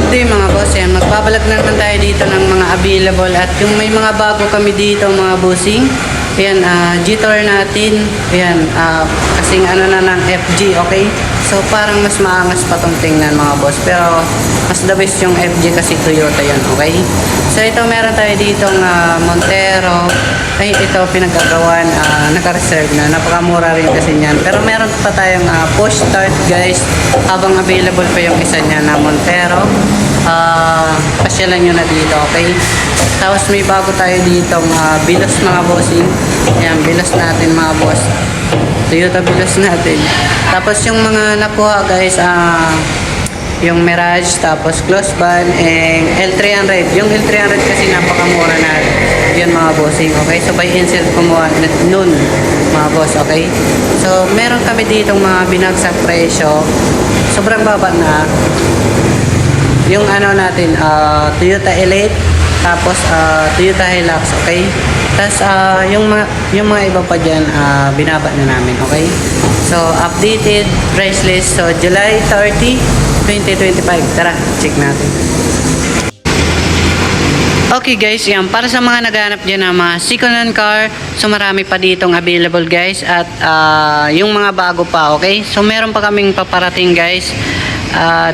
Good day mga boss, yan. Magbabalag na naman tayo dito ng mga available at yung may mga bago kami dito mga bossing. Ayan, G-Tour natin. Ayan, kasing ano na ng FG, okay? So parang mas maangas pa tong tingnan mga boss. Pero mas the best yung FG kasi Toyota yan, okay? So ito meron tayo ditong Montero. Ay, ito pinagkagawan, naka-reserve na. Napakamura rin kasi niyan. Pero meron pa tayong push start guys. Habang available pa yung isa niya na Montero. Pasyalan nyo na dito, okay? Tapos may bago tayo ditong bilos mga bossing. Ayan, bilos natin mga boss. Toyota bilos natin. Tapos yung mga nakuha guys, yung Mirage, tapos close ban, and L300. Yung L300 kasi napakamura na yun mga bossing, okay? So by insert kumuha nun mga boss, okay? So meron kami ditong mga binagsak presyo. Sobrang baba na. Yung ano natin, Toyota Elite, tapos Toyota Hilux, okay? Tapos yung mga iba pa dyan, binaba na namin, okay? So updated price list, so July 30, 2025. Tara, check natin. Okay guys, yan. Para sa mga naghahanap dyan ng mga second-hand car, so marami pa ditong available guys. At yung mga bago pa, okay? So meron pa kaming paparating guys.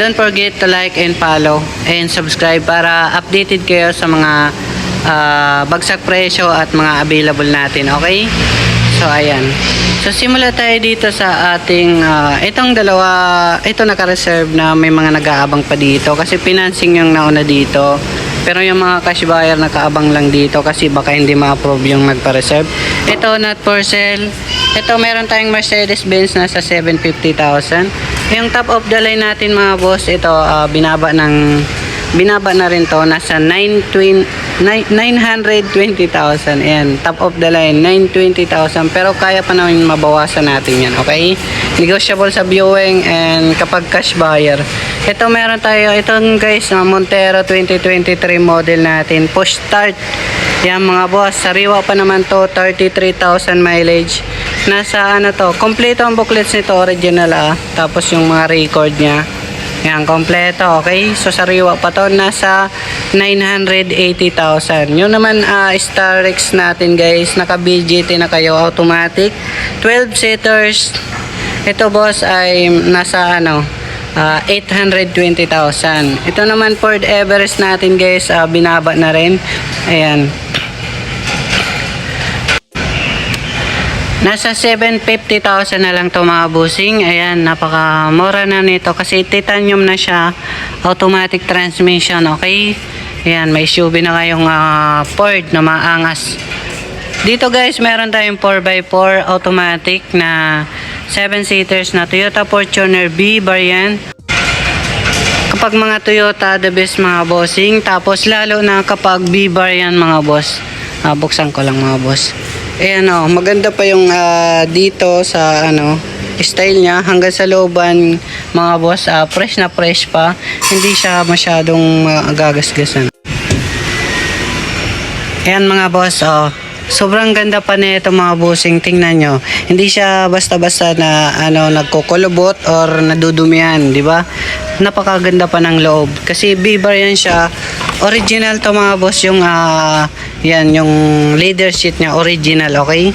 Don't forget to like and follow and subscribe para updated kayo sa mga bagsak presyo at mga available natin, okay? So ayan. So simula tayo dito sa ating itong dalawa, ito naka-reserve na may mga nag-aabang pa dito kasi financing yung nauna dito. Pero yung mga cash buyer nakaabang lang dito kasi baka hindi ma-approve yung nagpa-reserve. Ito not for sale. Ito meron tayong Mercedes-Benz na sa 750,000. Yung top of the line natin mga boss, ito binaba na rin to, nasa 920,000. Ayan, top of the line 920,000, pero kaya pa namin mabawasan natin yan, okay? Negotiable sa viewing and kapag cash buyer. Ito meron tayo itong guys, Montero 2023 model natin, push start. Yan mga boss, sariwa pa naman to, 33,000 mileage. Nasa ano to, kompleto ang booklets nito, original tapos yung mga record nya. Yan, kompleto, okay? So, sariwa pa to, nasa 980,000. Yun naman, Star Rex natin, guys. Naka-BGT na kayo, automatic. 12 seaters. Ito, boss, ay nasa, 820,000. Ito naman, Ford Everest natin, guys, binaba na rin. Ayan. Nasa 750,000 na lang to mga bossing. Ayan, napakamura na nito kasi titanium na siya, automatic transmission, okay? Ayan, may SUV na kayong Ford na maangas. Dito guys, meron tayong 4x4 automatic na 7 seaters na Toyota Fortuner B variant. Kapag mga Toyota, the best mga bossing. Tapos lalo na kapag B variant mga boss. Buksan ko lang mga boss. Ayan maganda pa yung dito sa style niya hanggang sa looban mga boss, fresh na fresh pa, hindi siya masyadong gagasgasan. Ayan mga boss, sobrang ganda pa nito mga bossing, tingnan nyo, hindi siya basta-basta na nagkukulubot or nadudumihan, di ba? Napakaganda pa ng loob kasi B-bar yan siya, original to mga boss, yung yan, yung leather seat niya original, okay?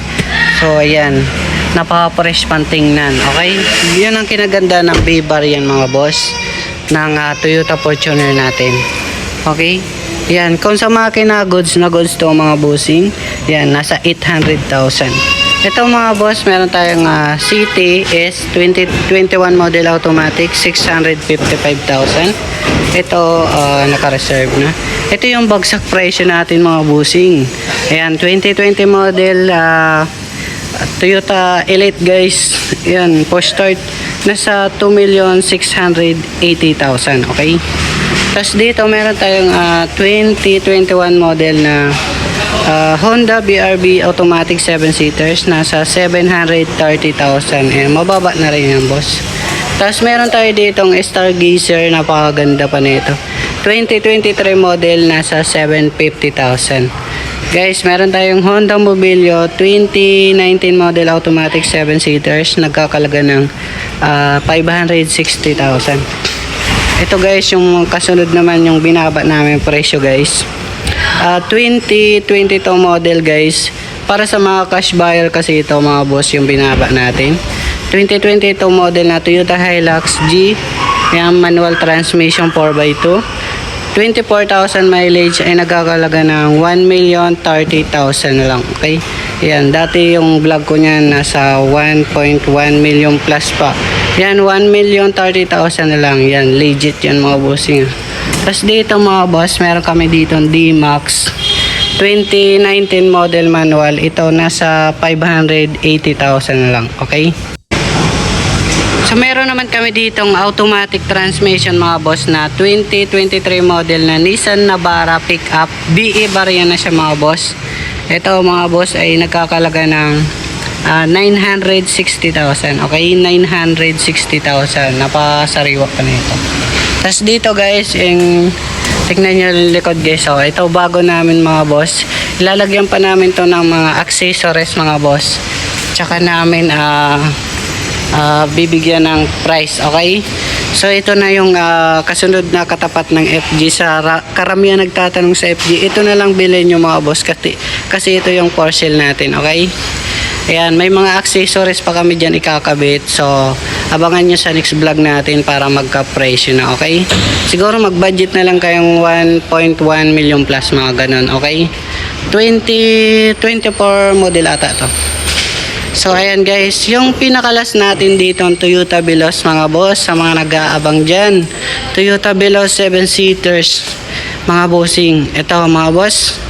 So ayan, napaka-fresh pang tingnan, okay? Yun ang kinaganda ng B-bar yan mga boss ng Toyota Fortuner natin, okay? Yan, kung sa makina goods na goods to mga bossing, yan, nasa 800,000. Ito mga boss, meron tayong City S 2021 model automatic, 655,000. Ito naka-reserve na. Ito yung bagsak presyo natin mga bossing. Ayan, 2020 model Toyota Elite guys. Ayan, push start, nasa 2,680,000, okay? Tapos dito meron tayong 2021 model na Honda BRB automatic 7-seaters, nasa 730,000. Mababa na rin yan boss. Tapos meron tayo ditong Stargazer, napakaganda pa nito, 2023 model, nasa 750,000. Guys, meron tayong Honda Mobilio 2019 model automatic 7-seaters, nagkakalaga ng 560,000. Ito guys, yung kasunod naman yung binaba namin presyo guys. 2022 model guys. Para sa mga cash buyer kasi ito mga boss yung binaba natin. 2022 model na Toyota Hilux G. Yan, manual transmission 4x2. 24,000 mileage ay nagkakalaga ng 1,030,000 na lang. Okay? Yan, dati yung vlog ko niyan nasa 1.1 million plus pa. Yan, 1,030,000 na lang. Yan, legit yan mga bossing. Tapos dito mga boss, meron kami dito D-Max 2019 model manual. Ito nasa 580,000 na lang. Okay? So meron naman kami ditong automatic transmission mga boss na 2023 model na Nissan Navara pickup. BE variant na siya mga boss. Ito mga boss ay nagkakalaga ng 960,000. Okay, 960,000. Napasariwa pa na ito. Tapos dito guys, tignan nyo yung likod guys. So, ito bago namin mga boss. Ilalagyan pa namin to ng mga accessories mga boss. Tsaka namin bibigyan ng price. Okay, so ito na yung kasunod na katapat ng FG. Sa karamihan nagtatanong sa FG, ito na lang bilhin nyo mga boss kasi ito yung for sale natin. Okay, ayan, may mga accessories pa kami dyan ikakabit. So abangan nyo sa next vlog natin para magka-presyo na. Okay, siguro mag budget na lang kayong 1.1 million plus mga ganun. Okay, 2024 model ata to. So ayan guys, yung pinakalas natin dito ang Toyota Veloz mga boss, sa mga nag-aabang dyan. Toyota Veloz 7-seaters mga bossing. Ito mga boss,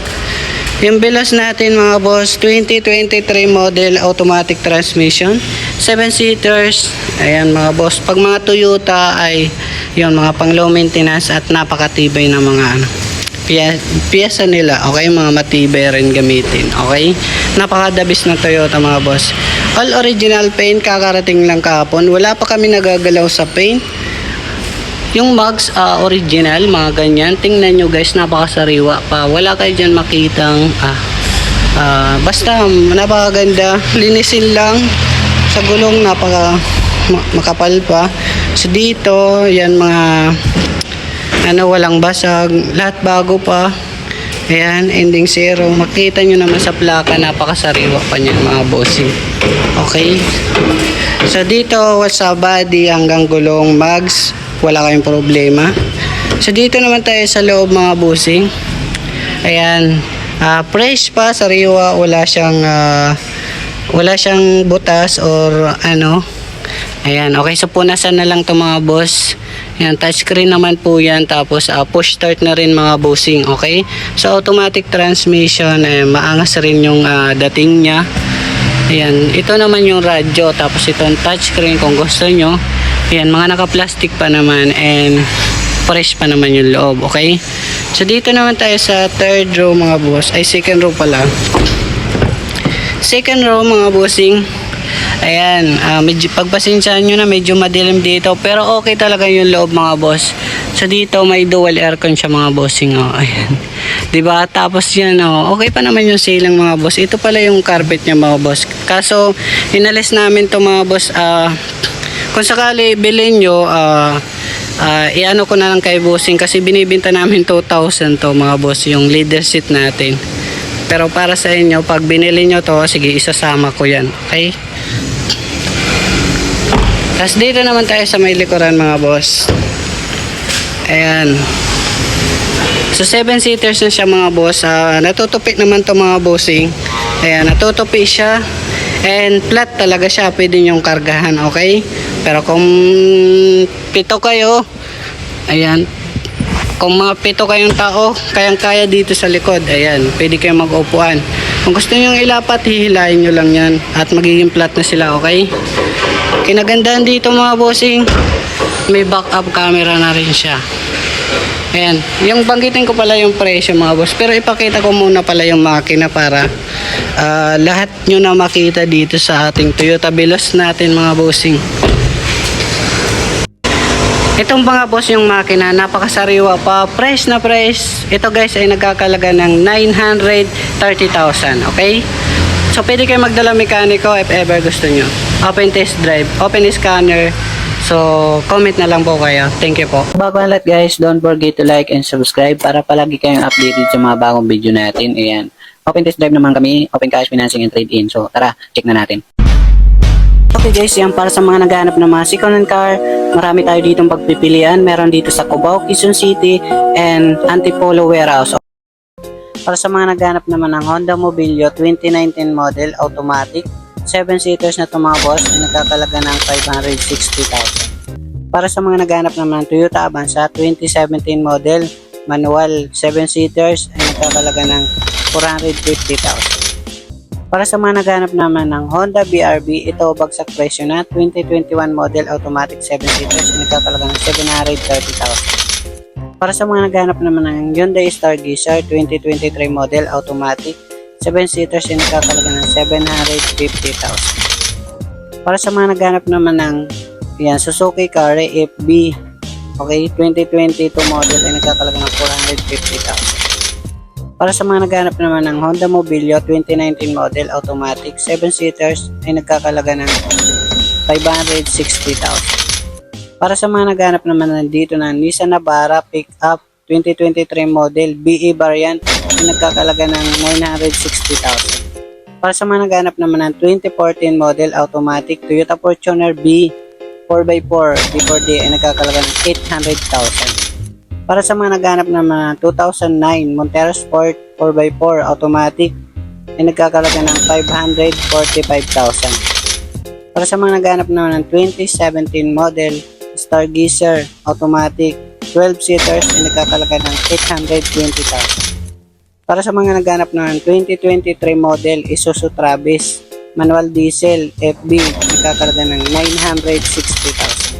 yung Veloz natin mga boss, 2023 model automatic transmission, 7-seaters. Ayan mga boss, pag mga Toyota ay yun, mga pang low maintenance at napakatibay na mga piyesa nila. Okay, mga matibay rin gamitin. Okay, napakadabis ng Toyota mga boss. All original paint, kakarating lang kahapon. Wala pa kami nagagalaw sa paint. Yung mugs original, mga ganyan. Tingnan nyo guys, napakasariwa pa. Wala kayo dyan makitang basta napakaganda. Linisin lang sa gulong, makapal pa. So dito, yan mga walang basag, lahat bago pa. Ayan, ending zero. Makita nyo naman sa plaka, napakasariwa pa niyan mga bossing. Okay, so dito sa body hanggang gulong, mags, wala kayong problema. So dito naman tayo sa loob mga bossing. Ayan, fresh pa, sariwa, wala siyang butas or ano. Ayan, okay, so punasan na lang to mga boss. Ayan, touchscreen naman po yan. Tapos push start na rin mga bossing. Okay, so automatic transmission, maangas rin yung dating nya. Ayan, ito naman yung radyo. Tapos itong touchscreen kung gusto nyo. Ayan, mga naka-plastic pa naman and fresh pa naman yung loob. Okay, so dito naman tayo sa third row mga boss. Ay, second row pala. Second row mga bossing. Ayan, medyo pagpasensyahan nyo na medyo madilim dito, pero okay talaga yung loob mga boss. So dito may dual aircon siya mga bossing. Ayan, diba? Tapos yan, okay pa naman yung silang mga boss. Ito pala yung carpet niya mga boss. Kaso inalis namin to mga boss. Kung sakali bilhin nyo, iano ko na lang kay bossing kasi binibinta namin 2,000 to mga boss, yung leather seat natin. Pero para sa inyo, pag binili nyo to, sige, isasama ko yan. Okay, tapos dito naman tayo sa may likuran mga boss. Ayan, so 7-seaters na siya mga boss. Natutupi naman to mga bossing. Ayan, natutupi siya and flat talaga siya, pwede nyong kargahan. Okay, pero kung pito kayo, ayan, kung mga pito kayong tao, kayang-kaya dito sa likod. Ayan, pwede kayong mag-upuan. Kung gusto nyo ilapat, hihilahin nyo lang yan at magiging flat na sila. Okay, kinagandaan dito mga bossing, may backup camera na rin siya. Ayan, yung banggitin ko pala yung presyo mga boss, pero ipakita ko muna pala yung makina para lahat nyo na makita dito sa ating Toyota Veloz natin mga bossing. Itong mga boss yung makina, napakasariwa pa, fresh na fresh. Ito guys ay nagkakalaga ng 930,000. Okay, so pwede kayo magdala mekaniko if ever gusto nyo. Open test drive, open scanner, So, comment na lang po kayo. Thank you po. Bago ang lahat guys, don't forget to like and subscribe para palagi kayong updated sa mga bagong video natin. Ayan. Open test drive naman kami, open cash financing and trade-in. So, tara, check na natin. Okay guys, yan para sa mga naghahanap ng mga second-hand car. Marami tayo ditong pagpipilian. Meron dito sa Cubao, Quezon City, and Antipolo Warehouse. Para sa mga naghahanap naman ng Honda Mobilio 2019 model, automatic, 7-seaters na ito mga boss, ay nagkakalaga ng 560,000. Para sa mga naghahanap naman ng Toyota Avanza 2017 model, manual, 7-seaters, ay nagkakalaga ng 450,000. Para sa mga naghahanap naman ng Honda BRV, ito bagsak presyo na 2021 model automatic 7-seaters, nagkakalaga ng 730,000. Para sa mga naghahanap naman ng Hyundai Stargazer 2023 model automatic 7-seaters, nagkakalaga ng 750,000. Para sa mga naghahanap naman ng Suzuki Carry FB, okay, 2022 model ay nagkakalaga ng 450,000. Para sa mga naghahanap naman ng Honda Mobilio 2019 model automatic 7-seaters ay nagkakalaga ng 560,000. Para sa mga naghahanap naman dito ng Nissan Navara Pickup 2023 model BE variant ay nagkakalaga ng 960,000. Para sa mga naghahanap naman ng 2014 model automatic Toyota Fortuner B 4x4 D4D ay nagkakalaga ng 800,000. Para sa mga naghahanap naman ng 2009 Montero Sport 4x4 automatic ay nagkakalaga ng 545,000. Para sa mga naghahanap naman ng 2017 model Stargazer automatic 12-seaters ay nagkakalaga ng 820,000. Para sa mga naghahanap naman ng 2023 model Isuzu Travis manual diesel FB nagkakalaga ng 960,000.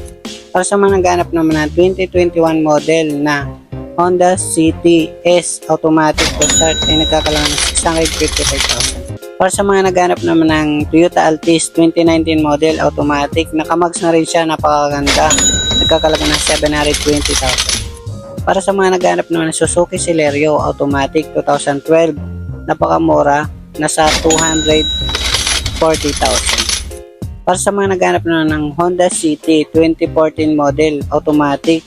Para sa mga naghahanap naman ng 2021 model na Honda City S automatic to start ay nagkakalaga ng 655,000. Para sa mga naghahanap naman ng Toyota Altis 2019 model automatic, nakamags na rin siya, napakaganda, nagkakalaga ng 720,000. Para sa mga naghahanap naman ng Suzuki Celerio automatic 2012, napakamura, nasa 240,000. Para sa mga naghahanap naman ng Honda City 2014 model automatic,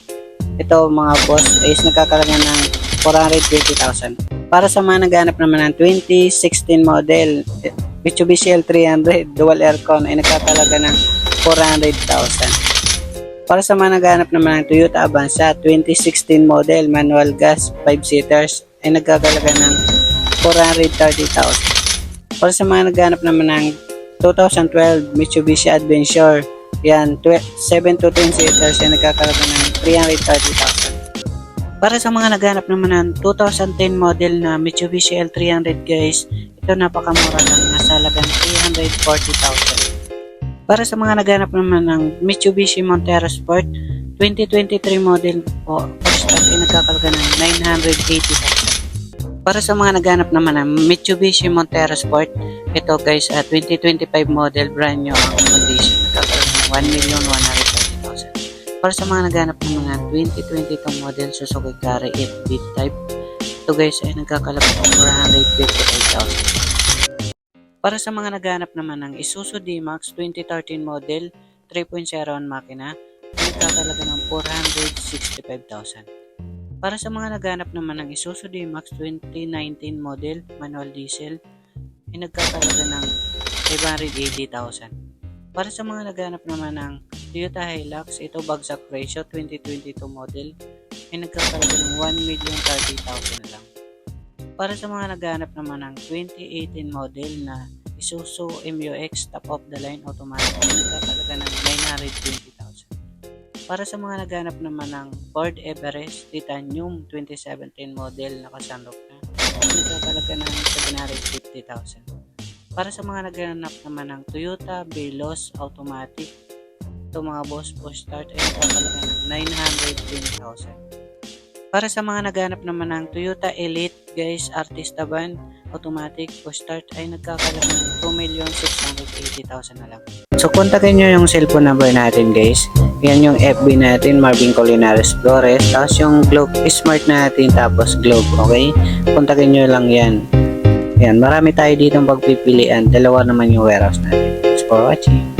ito mga boss is nagkakalaga ng 420,000. Para sa mga naghahanap naman ng 2016 model Mitsubishi L300 dual aircon ay nagkakalaga ng 400,000. Para sa mga naghahanap naman ng Toyota Avanza 2016 model manual gas 5-seaters ay nagkakalaga ng 430,000. Para sa mga naghahanap naman ng 2012 Mitsubishi Adventure, yan, 7 to 10 seaters ay nagkakalaga ng 330,000. Para sa mga naghanap naman ng 2010 model na Mitsubishi L300 guys, ito napakamura lang, nasa halagang 340,000. Para sa mga naghanap naman ng Mitsubishi Montero Sport 2023 model o stock ay nagkakalaga ng 980,000. Para sa mga naghanap naman ng Mitsubishi Montero Sport, ito guys, 2025 model, brand new ang condition, nagkakaroon ng 1,130,000. Para sa mga naghanap ng mga 2022 model Suzuki Carry FB type, ito guys ay nagkakalaga ng 455,000. Para sa mga naghanap naman ng Isuzu D-Max 2013 model 3.0 makina, ay nagkakalaga ng 465,000. Para sa mga naghanap naman ng Isuzu D-Max 2019 model manual diesel, ay nagkakalaga ng 580,000. Para sa mga naghanap naman ng Toyota Hilux, ito bagsak presyo 2022 model, ay nagkakalaga ng 1,030,000 na lang. Para sa mga naghanap naman ng 2018 model na Isuzu MU-X top of the line automatic, ay nagkakalaga ng 920,000. Para sa mga naghanap naman ng Ford Everest Titanium 2017 model na kasunroof na, ay nagkakalaga ng 750,000. Para sa mga naghanap naman ng Toyota Veloz automatic, ito mga boss start ay nagkakalaga ng 920,000. Para sa mga naghanap naman ng Toyota Elite guys Artista Van automatic start ay nagkakalaga ng 2,680,000 na lang. So kontakin nyo yung cellphone number natin guys. Yan yung FB natin, Marvin Colinares Flores. Tapos yung Globe Smart natin, tapos Globe, okay? Kontakin nyo lang yan. Yan, marami tayo dito pagpipilian. Dalawa naman yung warehouse natin. Thanks for watching.